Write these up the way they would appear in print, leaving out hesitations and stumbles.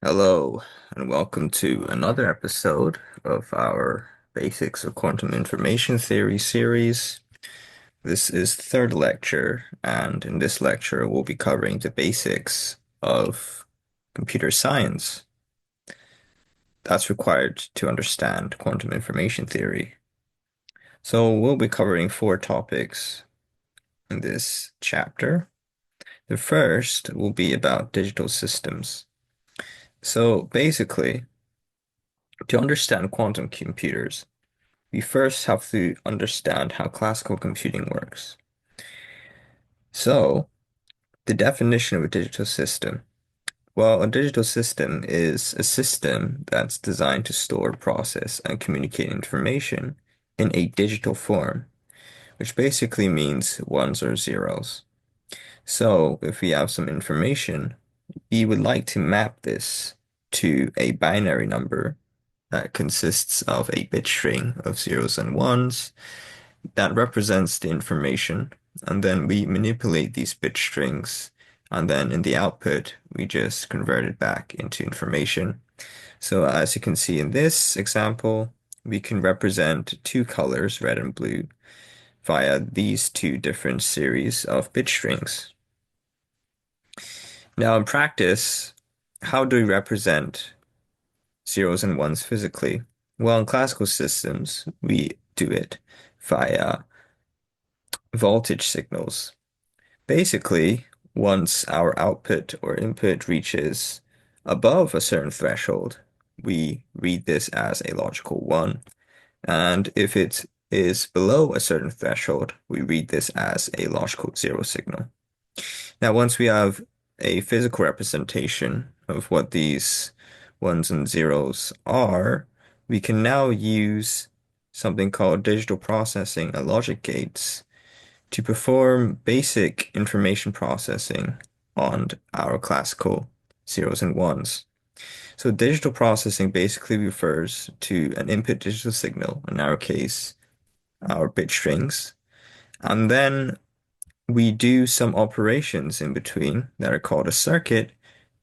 Hello, and welcome to another episode of our Basics of Quantum Information Theory series. This is the third lecture, and in this lecture, we'll be covering the basics of computer science that's required to understand quantum information theory. So, we'll be covering four topics in this chapter. The first will be about digital systems. So, basically, to understand quantum computers, we first have to understand how classical computing works. So, the definition of a digital system. Well, a digital system is a system that's designed to store, process, and communicate information in a digital form, which basically means ones or zeros. So, if we have some information, we would like to map this to a binary number that consists of a bit string of zeros and ones that represents the information, and then we manipulate these bit strings, and then in the output, we just convert it back into information. So as you can see in this example, we can represent two colors, red and blue, via these two different series of bit strings. Now in practice, how do we represent zeros and ones physically? Well, in classical systems, we do it via voltage signals. Basically, once our output or input reaches above a certain threshold, we read this as a logical 1. And if it is below a certain threshold, we read this as a logical 0 signal. Now, once we have a physical representation of what these ones and zeros are, we can now use something called digital processing and logic gates to perform basic information processing on our classical zeros and ones. So digital processing basically refers to an input digital signal, in our case, our bit strings, and then we do some operations in between that are called a circuit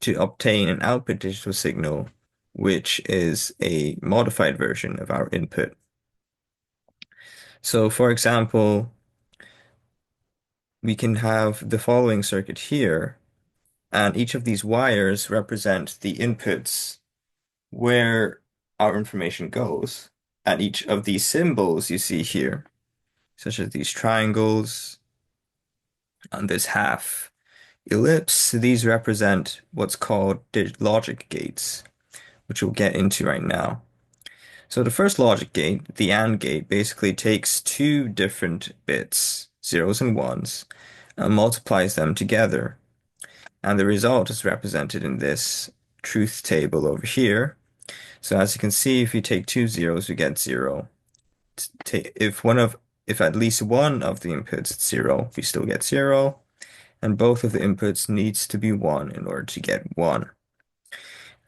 to obtain an output digital signal, which is a modified version of our input. So for example, we can have the following circuit here. And each of these wires represent the inputs where our information goes. And each of these symbols you see here, such as these triangles and this half ellipse, these represent what's called logic gates, which we'll get into right now. So the first logic gate, the AND gate, basically takes two different bits, zeros and ones, and multiplies them together. And the result is represented in this truth table over here. So as you can see, if you take two zeros, we get 0. If at least one of the inputs is 0, we still get 0. And both of the inputs needs to be 1 in order to get 1.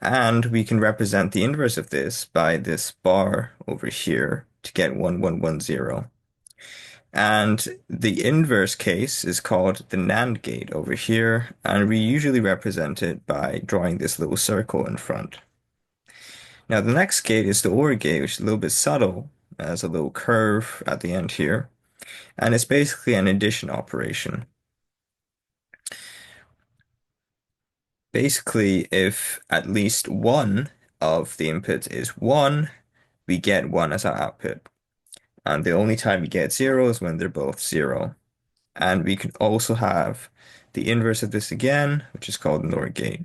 And we can represent the inverse of this by this bar over here to get 1, 1, 1, 0. And the inverse case is called the NAND gate over here, and we usually represent it by drawing this little circle in front. Now the next gate is the OR gate, which is a little bit subtle, as a little curve at the end here, and it's basically an addition operation. Basically, if at least one of the inputs is 1, we get 1 as our output. And the only time we get 0 is when they're both 0. And we can also have the inverse of this again, which is called NOR gate.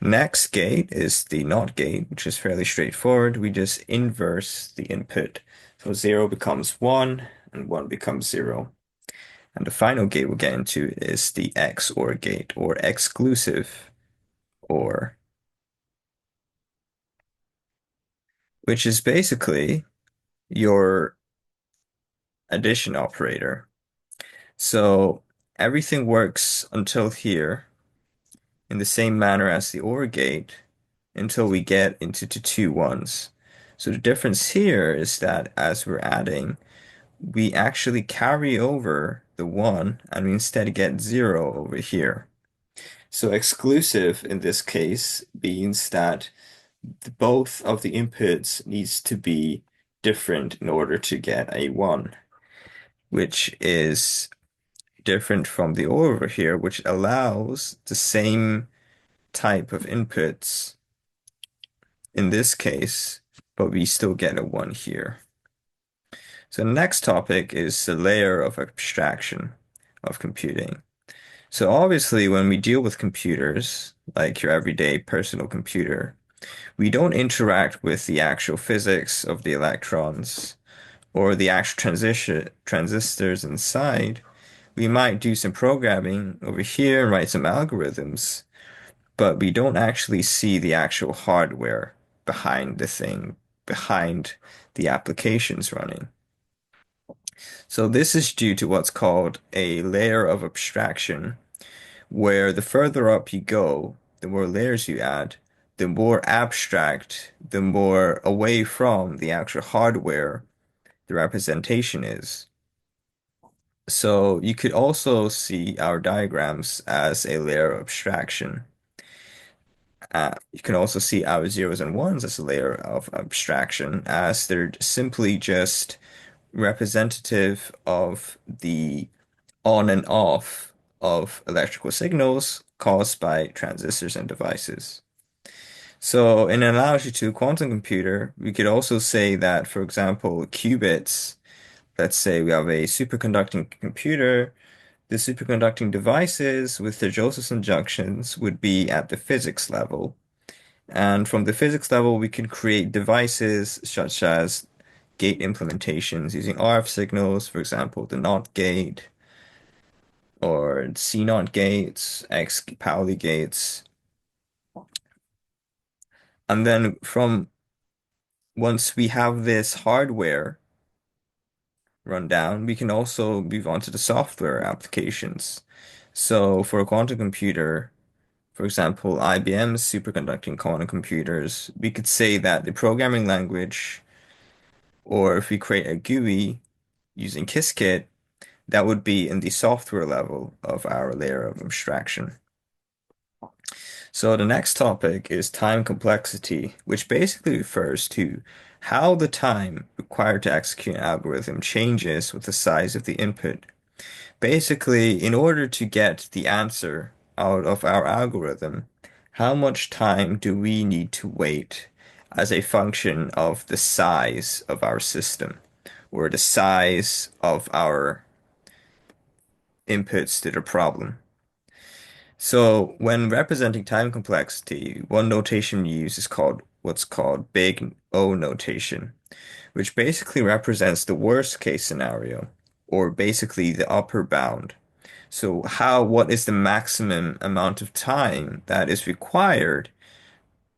Next gate is the NOT gate, which is fairly straightforward. We just inverse the input. So 0 becomes 1 and 1 becomes 0. And the final gate we'll get into is the XOR gate, or exclusive OR, which is basically your addition operator. So everything works until here in the same manner as the OR gate until we get into the two ones. So the difference here is that as we're adding, we actually carry over the 1 and we instead get 0 over here. So exclusive in this case means that both of the inputs needs to be different in order to get a 1, which is different from the over here, which allows the same type of inputs in this case, but we still get a 1 here. So the next topic is the layer of abstraction of computing. So obviously, when we deal with computers, like your everyday personal computer, we don't interact with the actual physics of the electrons or the actual transistors inside. We might do some programming over here and write some algorithms, but we don't actually see the actual hardware behind the thing, behind the applications running. So this is due to what's called a layer of abstraction, where the further up you go, the more layers you add, the more abstract, the more away from the actual hardware the representation is. So you could also see our diagrams as a layer of abstraction. You can also see our zeros and ones as a layer of abstraction, as they're simply just representative of the on and off of electrical signals caused by transistors and devices. So, in an analogy to a quantum computer, we could also say that, for example, qubits, let's say we have a superconducting computer, the superconducting devices with their Josephson junctions would be at the physics level. And from the physics level, we can create devices such as gate implementations using RF signals, for example, the NOT gate or C-NOT gates, X Pauli gates. And then from once we have this hardware run down, we can also move on to the software applications. So for a quantum computer, for example, IBM's superconducting quantum computers, we could say that the programming language, or if we create a GUI using Qiskit, that would be in the software level of our layer of abstraction. So the next topic is time complexity, which basically refers to how the time required to execute an algorithm changes with the size of the input. Basically, in order to get the answer out of our algorithm, how much time do we need to wait as a function of the size of our system or the size of our inputs to the problem? So when representing time complexity, one notation we use is called what's called big O notation, which basically represents the worst case scenario, or basically the upper bound. So what is the maximum amount of time that is required,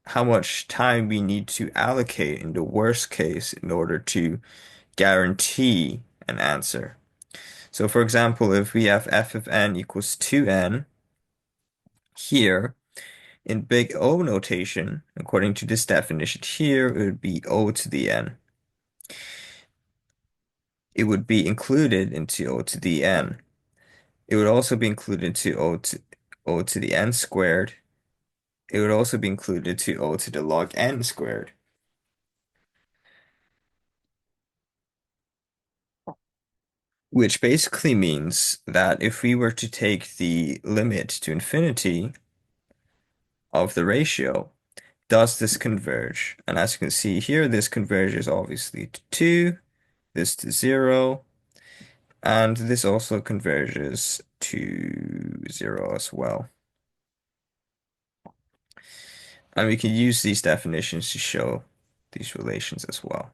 how much time we need to allocate in the worst case in order to guarantee an answer. So for example, if we have f of n equals 2n here, in big O notation, according to this definition here, it would be O to the n. It would be included into O to the n. It would also be included to O to the n squared. It would also be included to O to the log n squared. Which basically means that if we were to take the limit to infinity of the ratio, does this converge? And as you can see here, this converges obviously to 2, this to 0, and this also converges to 0 as well. And we can use these definitions to show these relations as well.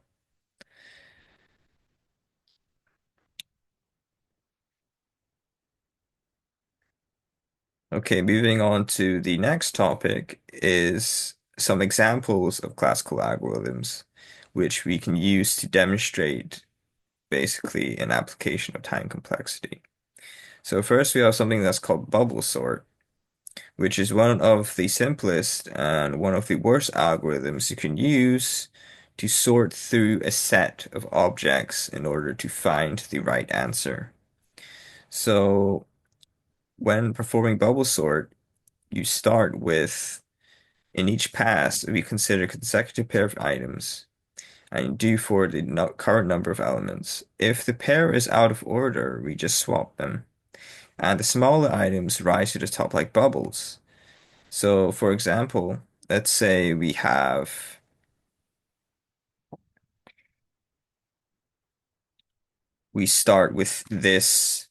Okay, moving on to the next topic is some examples of classical algorithms, which we can use to demonstrate basically an application of time complexity. So first we have something that's called bubble sort, which is one of the simplest and one of the worst algorithms you can use to sort through a set of objects in order to find the right answer. So when performing bubble sort, you start with In each pass, we consider consecutive pair of items and do for the no current number of elements. If the pair is out of order, we just swap them. And the smaller items rise to the top like bubbles. So, for example, let's say we start with this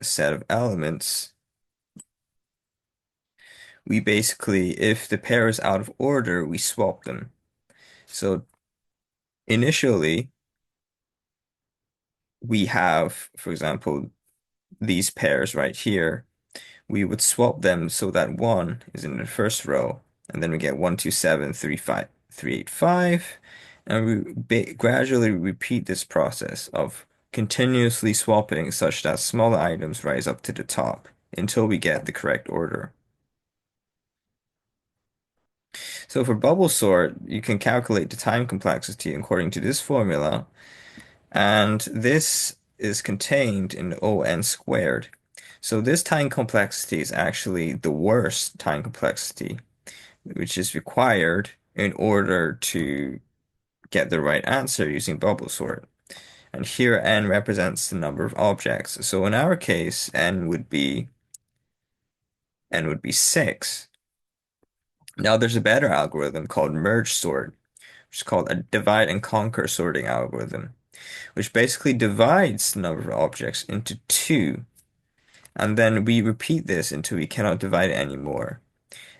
set of elements. We basically, if the pair is out of order, we swap them. So initially, we have, for example, these pairs right here. We would swap them so that one is in the first row, and then we get 1, 2, 7, 3, 5, 3, 8, 5, and we gradually repeat this process of continuously swapping such that smaller items rise up to the top until we get the correct order. So for bubble sort, you can calculate the time complexity according to this formula, and this is contained in O(n) squared. So this time complexity is actually the worst time complexity, which is required in order to get the right answer using bubble sort. And here n represents the number of objects. So in our case, n would be 6. Now there's a better algorithm called merge sort, which is called a divide and conquer sorting algorithm, which basically divides the number of objects into two. And then we repeat this until we cannot divide it anymore.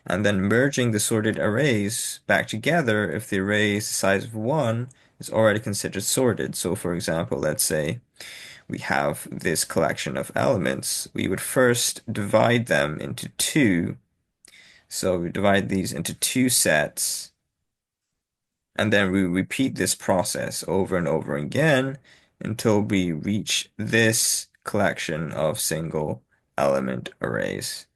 And then merging the sorted arrays back together, if the array is the size of 1, is already considered sorted. So for example, let's say we have this collection of elements. We would first divide them into two. So we divide these into two sets. And then we repeat this process over and over again until we reach this collection of single element arrays.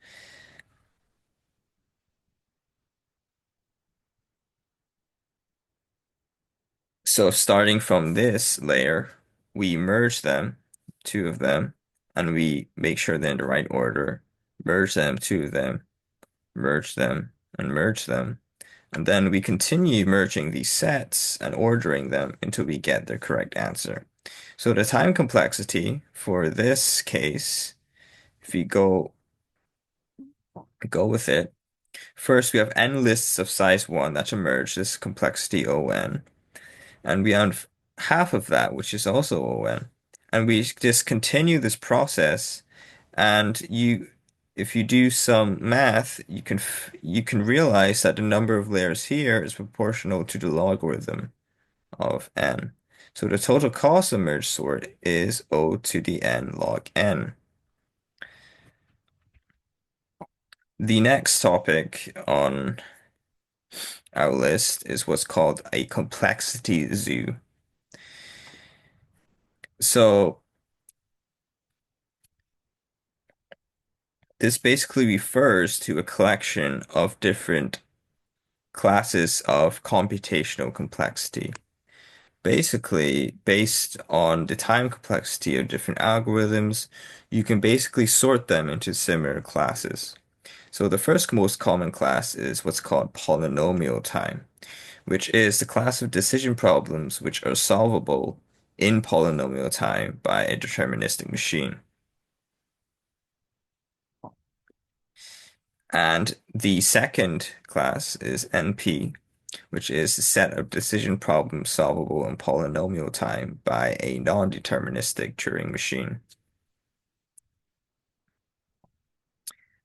So starting from this layer, we merge them, two of them, and we make sure they're in the right order. Merge them, two of them, merge them, and merge them. And then we continue merging these sets and ordering them until we get the correct answer. So the time complexity for this case, if you go with it, first we have n lists of size 1 that emerge, this is complexity O(n). And we have half of that, which is also O(n). And we just continue this process, and if you do some math, you can realize that the number of layers here is proportional to the logarithm of n. So the total cost of merge sort is O to the n log n. The next topic on our list is what's called a complexity zoo. So this basically refers to a collection of different classes of computational complexity. Basically, based on the time complexity of different algorithms, you can basically sort them into similar classes. So the first most common class is what's called polynomial time, which is the class of decision problems which are solvable in polynomial time by a deterministic machine. And the second class is NP, which is the set of decision problems solvable in polynomial time by a non-deterministic Turing machine.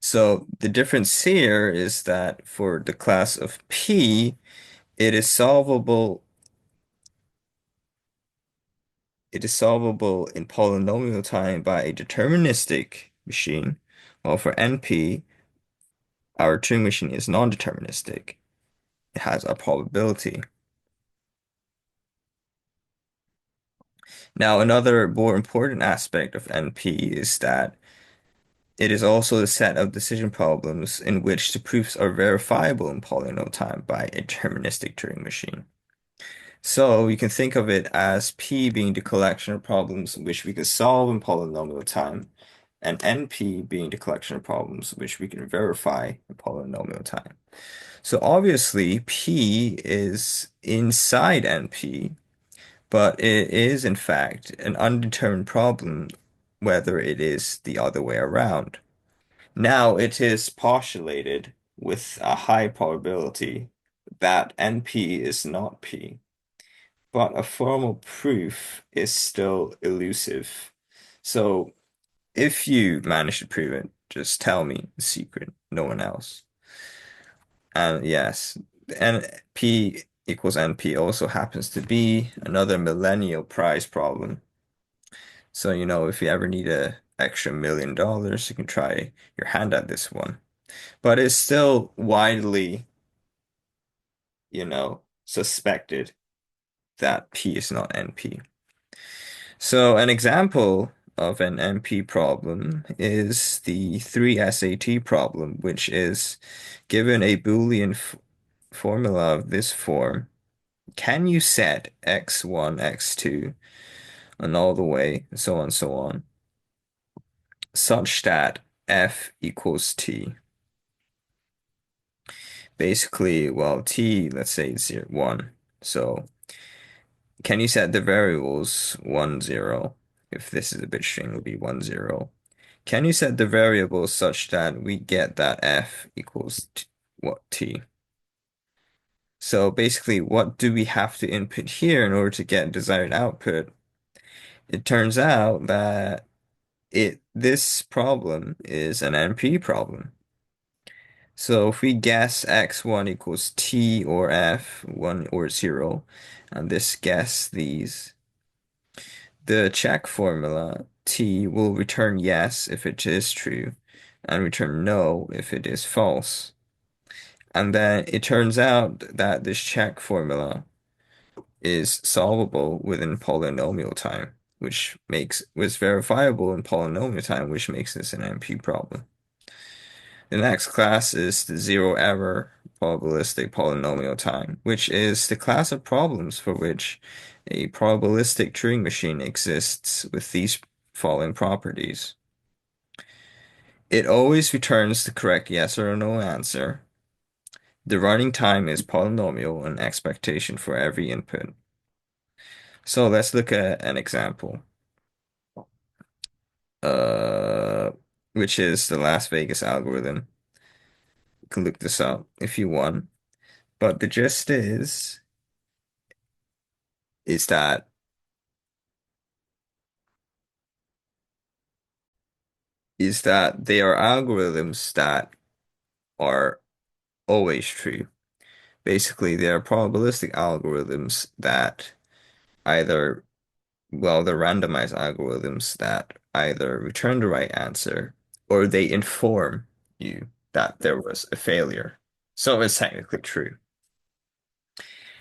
So the difference here is that for the class of P, it is solvable in polynomial time by a deterministic machine, while for NP, our Turing machine is non-deterministic. It has a probability. Now, another more important aspect of NP is that it is also a set of decision problems in which the proofs are verifiable in polynomial time by a deterministic Turing machine. So you can think of it as P being the collection of problems which we can solve in polynomial time, and NP being the collection of problems which we can verify in polynomial time. So obviously P is inside NP, but it is in fact an undetermined problem whether it is the other way around. Now it is postulated with a high probability that NP is not P, but a formal proof is still elusive. So if you manage to prove it, just tell me the secret, no one else. And yes, NP equals NP also happens to be another millennial prize problem. So, if you ever need a extra $1 million, you can try your hand at this one. But it's still widely, suspected that P is not NP. So an example of an NP problem is the 3 SAT problem, which is given a Boolean f formula of this form. Can you set x1, x2, and all the way, so on, so on, such that f equals t? Basically, well, t, let's say it's 0, 1. So can you set the variables 1, 0? If this is a bit string, it would be 1, 0. Can you set the variables such that we get that f equals t, what t? So basically, what do we have to input here in order to get desired output? It turns out that this problem is an NP problem. So if we guess x1 equals t or f, 1 or 0, and this guess these, the check formula T will return yes if it is true and return no if it is false. And then it turns out that this check formula is solvable within polynomial time, which was verifiable in polynomial time, which makes this an NP problem. The next class is the zero error probabilistic polynomial time, which is the class of problems for which a probabilistic Turing machine exists with these following properties. It always returns the correct yes or no answer. The running time is polynomial and expectation for every input. So let's look at an example, uh, which is the Las Vegas algorithm. You can look this up if you want. But the gist is that they are algorithms that are always true. Basically, they are probabilistic algorithms that either, well, they're randomized algorithms that either return the right answer or they inform you that there was a failure. So it's technically true.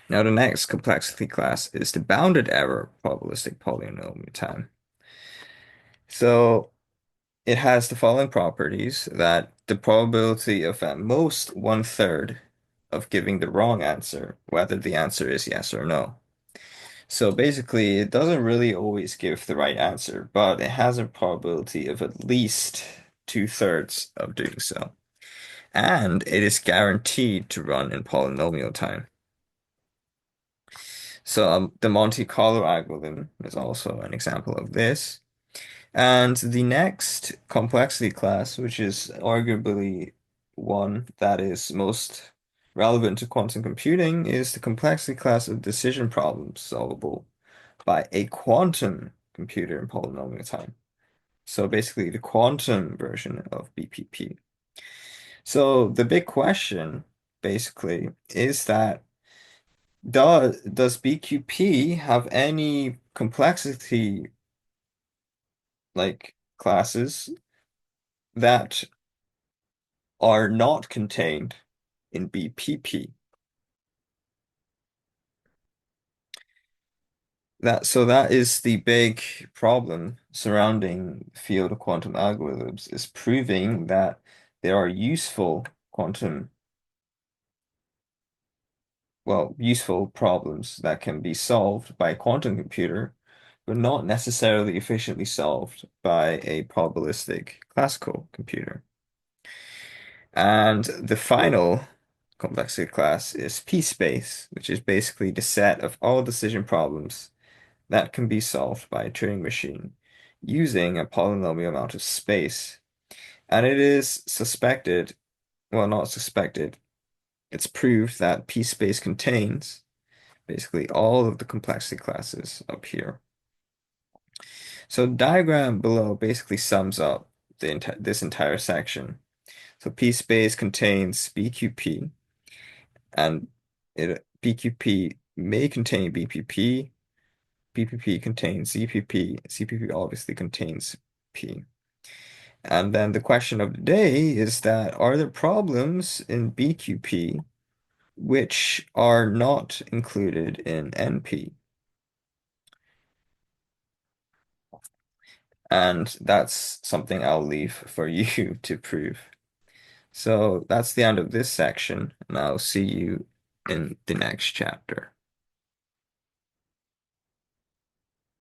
Now, the next complexity class is the bounded error probabilistic polynomial time. So it has the following properties that the probability of at most 1/3 of giving the wrong answer, whether the answer is yes or no. So basically, it doesn't really always give the right answer, but it has a probability of at least 2/3 of doing so. And it is guaranteed to run in polynomial time. So the Monte Carlo algorithm is also an example of this. And the next complexity class, which is arguably one that is most relevant to quantum computing, is the complexity class of decision problems solvable by a quantum computer in polynomial time. So basically the quantum version of BPP. So the big question basically is that does BQP have any complexity like classes that are not contained in BPP? That is the big problem surrounding the field of quantum algorithms, is proving that there are useful problems that can be solved by a quantum computer, but not necessarily efficiently solved by a probabilistic classical computer. And the final complexity class is P space, which is basically the set of all decision problems that can be solved by a Turing machine using a polynomial amount of space. And it is suspected, well, not suspected, it's proved that P space contains basically all of the complexity classes up here. So the diagram below basically sums up this entire section. So P space contains BQP, and BQP may contain BPP. BPP contains ZPP. ZPP obviously contains P. And then the question of the day is that are there problems in BQP which are not included in NP? And that's something I'll leave for you to prove. So that's the end of this section, and I'll see you in the next chapter.